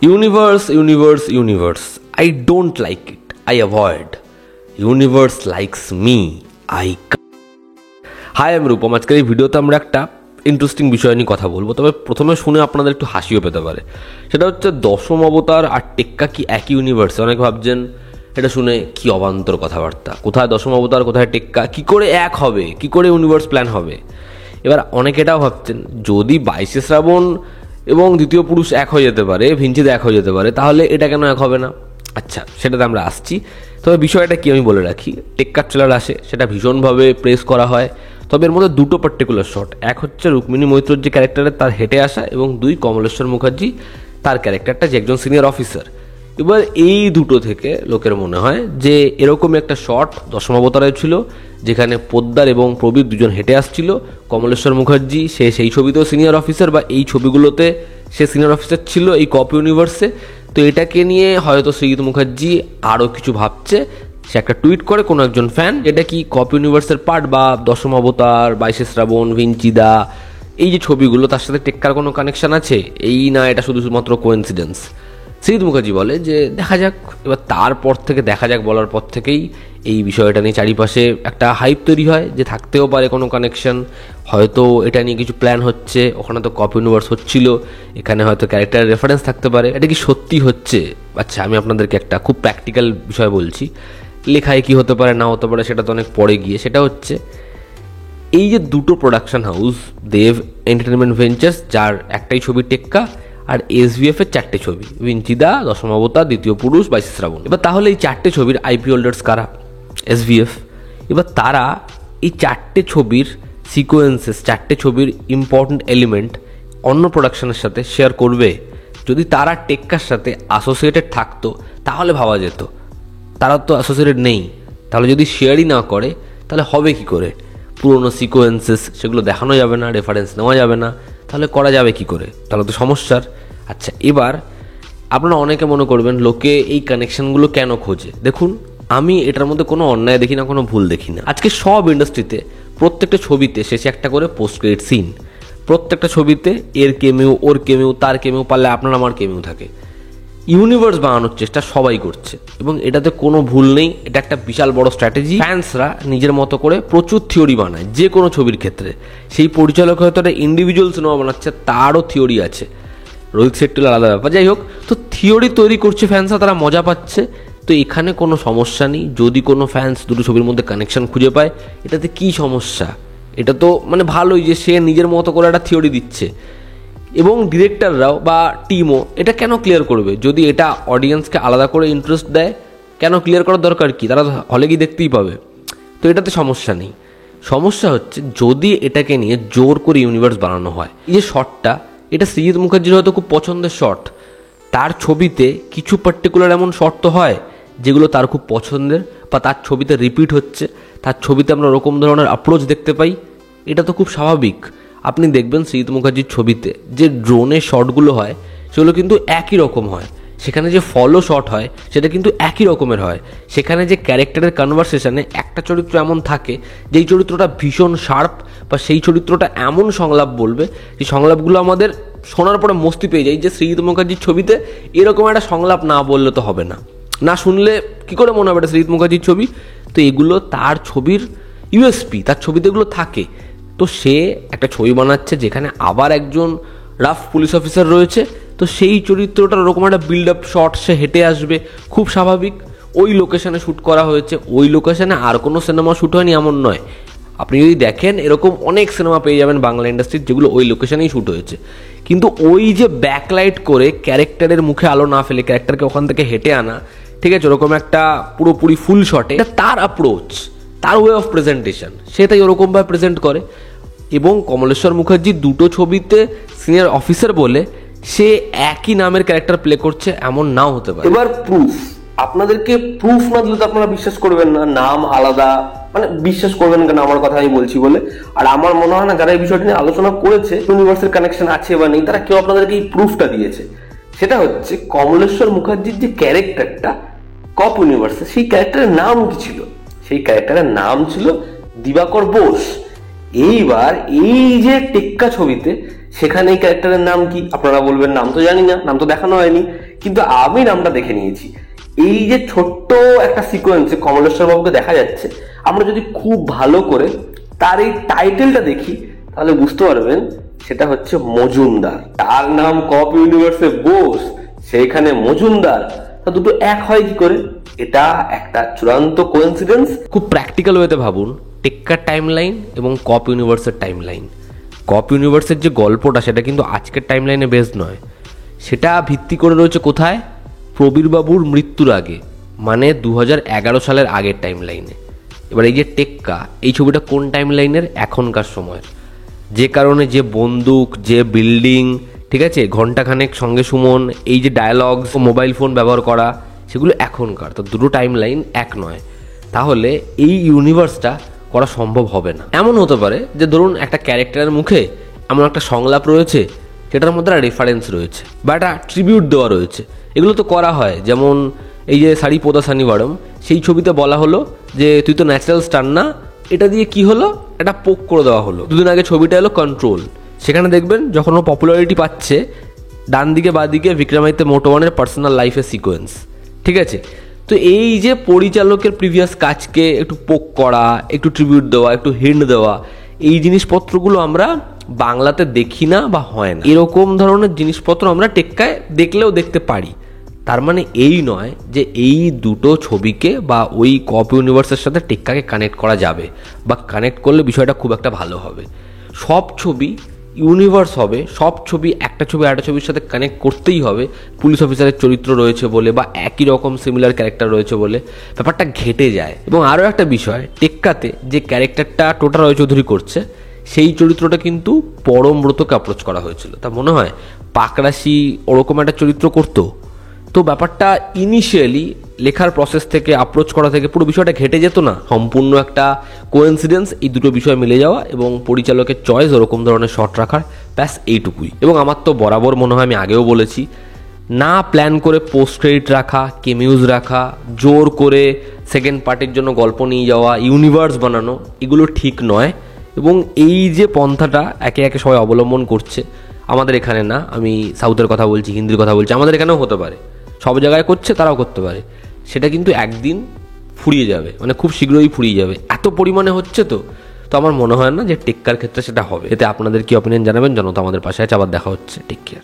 Universe universe universe, I don't like it, I avoid. Universe likes me, I. Hi, আমি রূপম। আজকের এই ভিডিওতে আমরা একটা ইন্টারেস্টিং বিষয় নিয়ে কথা বলবো, তবে প্রথমে শুনে আপনাদের একটু হাসিও পেতে পারে। সেটা হচ্ছে দশম অবতার আর টেক্কা কি একই ইউনিভার্সে? অনেকে ভাবছেন এটা শুনে কি অবান্তর কথাবার্তা, কোথায় দশম অবতার কোথায় টেক্কা, কি করে এক হবে, কি করে ইউনিভার্স প্ল্যান হবে। এবার অনেকে এটাও ভাবছেন যদি 22শে শ্রাবণ এবং দ্বিতীয় পুরুষ এক হয়ে যেতে পারে, ভিঞ্চিদা এক হয়ে যেতে পারে, তাহলে এটা কেন এক হবে না? আচ্ছা, সেটাতে আমরা আসছি। তবে বিষয়টা কি আমি বলে রাখি, টেক্কার ট্রেলার আসে, সেটা ভীষণভাবে প্রেস করা হয়। তবে এর মধ্যে দুটো পার্টিকুলার শট, এক হচ্ছে রুক্মিণী মৈত্রর যে ক্যারেক্টারে তার হেঁটে আসা, এবং দুই কমলেশ্বর মুখার্জি তার ক্যারেক্টারটা যে একজন সিনিয়র অফিসার। এবার এই দুটো থেকে লোকের মনে হয় যে এরকমই একটা শট দশম অবতারে ছিল, যেখানে পোদ্দার এবং প্রবীর দুজন হেঁটে আসছিল। কমলেশ্বর মুখার্জি সে সেই ছবিতেও সিনিয়র অফিসার, বা এই ছবিগুলোতে সে সিনিয়র অফিসার ছিল এই কপ ইউনিভার্সে। তো এটাকে নিয়ে হয়তো সৃজিত মুখার্জি আরও কিছু ভাবছে। সে একটা টুইট করে কোনো একজন ফ্যান, এটা কি কপ ইউনিভার্সের পার্ট, বা দশম অবতার, 22শে শ্রাবণ, ভিঞ্চিদা, এই যে ছবিগুলো তার সাথে টেক্কার কোনো কানেকশন আছে, এই না এটা শুধুমাত্র কোইন্সিডেন্স? সৃজিত মুখার্জি বলে যে দেখা যাক। এবার তারপর থেকে দেখা যাক বলার পর থেকেই এই বিষয়টা নিয়ে চারিপাশে একটা হাইপ তৈরি হয় যে থাকতেও পারে কোনো কানেকশন, হয়তো এটা নিয়ে কিছু প্ল্যান হচ্ছে। ওখানে তো কপ ইউনিভার্স হচ্ছিল, এখানে হয়তো ক্যারেক্টারের রেফারেন্স থাকতে পারে। এটা কি সত্যি হচ্ছে? আচ্ছা, আমি আপনাদেরকে একটা খুব প্র্যাকটিক্যাল বিষয় বলছি। লেখায় কি হতে পারে না হতে পারে সেটা তো অনেক পরে গিয়ে। সেটা হচ্ছে এই যে দুটো প্রোডাকশন হাউস, দেব এন্টারটেনমেন্ট ভেঞ্চার্স, যার একটাই ছবি টেক্কা, আর এসভিএফ এর 4টে ছবি, ভিঞ্চিদা, দশম অবতার, দ্বিতীয় পুরুষ, 22শে শ্রাবণ। এবার তাহলে এই 4টে ছবির আইপি হোল্ডার্স কারা? এসভিএফ। এবার তারা এই 4টে ছবির সিকোয়েন্সেস, 4টে ছবির ইম্পর্টেন্ট এলিমেন্ট অন্য প্রোডাকশনের সাথে শেয়ার করবে? যদি তারা টেক্কার সাথে অ্যাসোসিয়েটেড থাকতো তাহলে ভাবা যেত। তারা তো অ্যাসোসিয়েটেড নেই, তাহলে যদি শেয়ারই না করে তাহলে হবে কি করে? পুরোনো সিকোয়েন্সেস সেগুলো দেখানো যাবে না, রেফারেন্স নেওয়া যাবে না, তাহলে করা যাবে কি করে? তাহলে তো সমস্যার। আচ্ছা, এবার আপনারা অনেকে মনে করবেন লোকে এই কানেকশনগুলো কেন খোঁজে। দেখুন, আমি এটার মধ্যে কোনো অন্যায় দেখি না, কোনো ভুল দেখি না। আজকে সব ইন্ডাস্ট্রিতে প্রত্যেকটা ছবিতে শেষে একটা করে পোস্ট ক্রেডিট সিন, প্রত্যেকটা ছবিতে এর কেমিউ, ওর কেমিউ, তার কেমিউ, পারলে আপনার আমার কেমিউ থাকে। ইউনিভার্স বানানোর চেষ্টা সবাই করছে এবং এটাতে কোনো ভুল নেই। এটা একটা বিশাল বড় স্ট্র্যাটেজি। ফ্যান্সরা নিজের মতো করে প্রচুর থিওরি বানায় যে কোনো ছবির ক্ষেত্রে। সেই পরিচালক হয়তো একটা ইন্ডিভিজুয়াল সিনেমা বানাচ্ছে, তারও থিওরি আছে। রোহিত শেট্টির আলাদা ব্যাপার। যাই হোক, তো থিওরি তৈরি করছে ফ্যান্সরা, তারা মজা পাচ্ছে। তো এখানে কোনো সমস্যা নেই যদি কোনো ফ্যান্স দুটো ছবির মধ্যে কানেকশন খুঁজে পায়। এটাতে কি সমস্যা? এটা তো মানে ভালোই যে সে নিজের মতো করে একটা থিওরি দিচ্ছে। এবং ডিরেক্টররাও বা টিমও এটা কেন ক্লিয়ার করবে? যদি এটা অডিয়েন্সকে আলাদা করে ইন্টারেস্ট দেয়, কেন ক্লিয়ার করার দরকার কি? তারা হলে গিয়ে দেখতেই পাবে। তো এটাতে সমস্যা নেই। সমস্যা হচ্ছে যদি এটাকে নিয়ে জোর করে ইউনিভার্স বানানো হয়। এই যে শটটা, এটা সৃজিত মুখার্জির হয়তো খুব পছন্দের শট। তার ছবিতে কিছু পার্টিকুলার এমন শট তো হয় যেগুলো তার খুব পছন্দের, বা তার ছবিতে রিপিট হচ্ছে, তার ছবিতে আমরা ওরকম ধরনের অ্যাপ্রোচ দেখতে পাই। এটা তো খুব স্বাভাবিক। আপনি দেখবেন সৃজিত মুখার্জির ছবিতে যে ড্রোনের শটগুলো হয় সেগুলো কিন্তু একই রকম হয়। সেখানে যে ফলো শট হয় সেটা কিন্তু একই রকমের হয়। সেখানে যে ক্যারেক্টারের কনভারসেশনে একটা চরিত্র এমন থাকে যেই চরিত্রটা ভীষণ শার্প, বা সেই চরিত্রটা এমন সংলাপ বলবে যে সংলাপগুলো আমাদের শোনার পরে মস্তি পেয়ে যায়। যে সৃজিত মুখার্জির ছবিতে এরকম একটা সংলাপ না বললে তো হবে না, না শুনলে কী করে মনে হবে এটা সৃজিত মুখার্জির ছবি? তো এগুলো তার ছবির ইউএসপি, তার ছবিতে এগুলো থাকে। তো সে একটা ছবি বানাচ্ছে যেখানে আবার একজন রাফ পুলিশ অফিসার রয়েছে, তো সেই চরিত্রটার ওরকম একটা বিল্ড আপ শট, সে হেঁটে আসবে, খুব স্বাভাবিক। ওই লোকেশনে শ্যুট করা হয়েছে, ওই লোকেশনে আর কোনো সিনেমা শ্যুট হয়নি এমন নয়। আপনি যদি দেখেন এরকম অনেক সিনেমা পেয়ে যাবেন বাংলা ইন্ডাস্ট্রির যেগুলো ওই লোকেশনেই শ্যুট হয়েছে। কিন্তু ওই যে ব্যাকলাইট করে ক্যারেক্টারের মুখে আলো না ফেলে ক্যারেক্টারকে ওখান থেকে হেঁটে আনা, ঠিক আছে, ওরকম একটা পুরোপুরি ফুল শটে, তার অ্যাপ্রোচ, তার ওয়ে অফ প্রেজেন্টেশন, সে তাই ওরকমভাবে প্রেজেন্ট করে। এবং কমলেশ্বর মুখার্জি দুটো ছবিতে সিনিয়র অফিসার বলে সে একই নামের ক্যারেক্টার প্লে করছে এমন নাও হতে পারে। এবার প্রুফ, আপনাদেরকে প্রুফ না দিলে তো আপনারা বিশ্বাস করবেন না। নাম আলাদা, মানে বিশ্বাস করবেন কেন আমার কথা আমি বলছি বলে। আর আমার মনে হয় না যারা এই বিষয়টা নিয়ে আলোচনা করেছে ইউনিভার্সের কানেকশন আছে বা নেই, তারা কেউ আপনাদেরকে এই প্রুফটা দিয়েছে। সেটা হচ্ছে কমলেশ্বর মুখার্জির যে ক্যারেক্টারটা কপ ইউনিভার্সে, সেই ক্যারেক্টারের নাম কি ছিল? সেই ক্যারেক্টারের নাম ছিল দিবাকর বোস। এইবার এই যে টেক্কা ছবিতে সেখানে এই ক্যারেক্টারের নাম কি? আপনারা বলবেন নাম তো জানি না, নাম তো দেখানো হয়নি, কিন্তু আমি নামটা দেখে নিয়েছি। এই যে ছোট্ট একটা সিকোয়েন্সে কমলেশ্বর বাবুকে দেখা যাচ্ছে, আমরা যদি খুব ভালো করে তার এই টাইটেলটা দেখি তাহলে বুঝতে পারবেন সেটা হচ্ছে মজুমদার। তার নাম কপ ইউনিভার্সে বোস, সেইখানে মজুমদার, তা দুটো এক হয় কি করে? এটা একটা চূড়ান্ত কোইন্সিডেন্স। খুব প্র্যাকটিক্যাল ওয়েতে ভাবুন, টেক্কার টাইম লাইন এবং কপ ইউনিভার্সের টাইম লাইন। কপ ইউনিভার্সের যে গল্পটা সেটা কিন্তু আজকের টাইম লাইনে বেসড নয়, সেটা ভিত্তি করে রয়েছে কোথায়? প্রবীরবাবুর মৃত্যুর আগে, মানে 2011 সালের আগের টাইম লাইনে। এবার এই যে টেক্কা, এই ছবিটা কোন টাইম লাইনের? এখনকার সময়ের। যে কারণে যে বন্দুক, যে বিল্ডিং, ঠিক আছে, ঘন্টাখানেক সঙ্গে সুমন, এই যে ডায়ালগস, মোবাইল ফোন ব্যবহার করা, সেগুলো এখনকার। তো দুটো টাইম লাইন এক নয়, তাহলে এই ইউনিভার্সটা করা সম্ভব হবে না। এমন হতে পারে যে ধরুন একটা ক্যারেক্টারের মুখে এমন একটা সংলাপ রয়েছে যেটার মধ্যে একটা রেফারেন্স রয়েছে বা একটা ট্রিবিউট দেওয়া রয়েছে। এগুলো তো করা হয়, যেমন এই যে সারি পোদা সানিবারম, সেই ছবিতে বলা হলো যে তুই তো ন্যাচারাল স্টার না, এটা দিয়ে কি হলো, এটা পোক করে দেওয়া হলো। দুদিন আগে ছবিটা এলো কন্ট্রোল, সেখানে দেখবেন যখন ও পপুলারিটি পাচ্ছে, ডান দিকে বা দিকে বিক্রমাদিত্য মোটোয়ানের পার্সোনাল লাইফের সিকোয়েন্স, ঠিক আছে। তো এই যে পরিচালকের প্রিভিয়াস কাজকে একটু পোক করা, একটু ট্রিবিউট দেওয়া, একটু হিন্ট দেওয়া, এই জিনিসপত্রগুলো আমরা বাংলাতে দেখি না বা হয় না। এরকম ধরনের জিনিসপত্র আমরা টেক্কায় দেখলেও দেখতে পারি। তার মানে এই নয় যে এই দুটো ছবিকে বা ওই কপ ইউনিভার্সের সাথে টেক্কাকে কানেক্ট করা যাবে, বা কানেক্ট করলে বিষয়টা খুব একটা ভালো হবে। সব ছবি ইউনিভার্স হবে, সব ছবি একটা ছবি আরেকটা ছবির সাথে কানেক্ট করতেই হবে, পুলিশ অফিসারের চরিত্র রয়েছে বলে বা একই রকম সিমিলার ক্যারেক্টার রয়েছে বলে ব্যাপারটা ঘেটে যায়। এবং আরও একটা বিষয়, টেক্কাতে যে ক্যারেক্টারটা টোটা রয় চৌধুরী করছে, সেই চরিত্রটা কিন্তু পরমব্রতকে অ্যাপ্রোচ করা হয়েছিল। তা মনে হয় পাকরাশি ওরকম একটা চরিত্র করতো। তো ব্যাপারটা ইনিশিয়ালি লেখার প্রসেস থেকে, অ্যাপ্রোচ করা থেকে পুরো বিষয়টা ঘেটে যেত না। সম্পূর্ণ একটা কোইন্সিডেন্স, এই দুটো বিষয় মিলে যাওয়া এবং পরিচালকের চয়েস ওরকম ধরনের শট রাখার, ব্যাস এইটুকুই। এবং আমার তো বরাবর মনে হয়, আমি আগেও বলেছি, না প্ল্যান করে পোস্ট ক্রেডিট রাখা, কেমিউজ রাখা, জোর করে সেকেন্ড পার্টের জন্য গল্প নিয়ে যাওয়া, ইউনিভার্স বানানো, এগুলো ঠিক নয়। এবং এই যে পন্থাটা একে একে সবাই অবলম্বন করছে, আমাদের এখানে না, আমি সাউথের কথা বলছি, হিন্দির কথা বলছি, আমাদের এখানেও হতে পারে, সব জায়গায় করছে, তারাও করতে পারে, সেটা কিন্তু একদিন ফুরিয়ে যাবে, মানে খুব শীঘ্রই ফুরিয়ে যাবে। এত পরিমাণে হচ্ছে তো আমার মনে হয় না যে টেক্কার ক্ষেত্রে সেটা হবে। এতে আপনাদের কি অপিনিয়ন জানাবেন? জনতা আমাদের পাশে আছে। আবার দেখা হচ্ছে, টেক কেয়ার।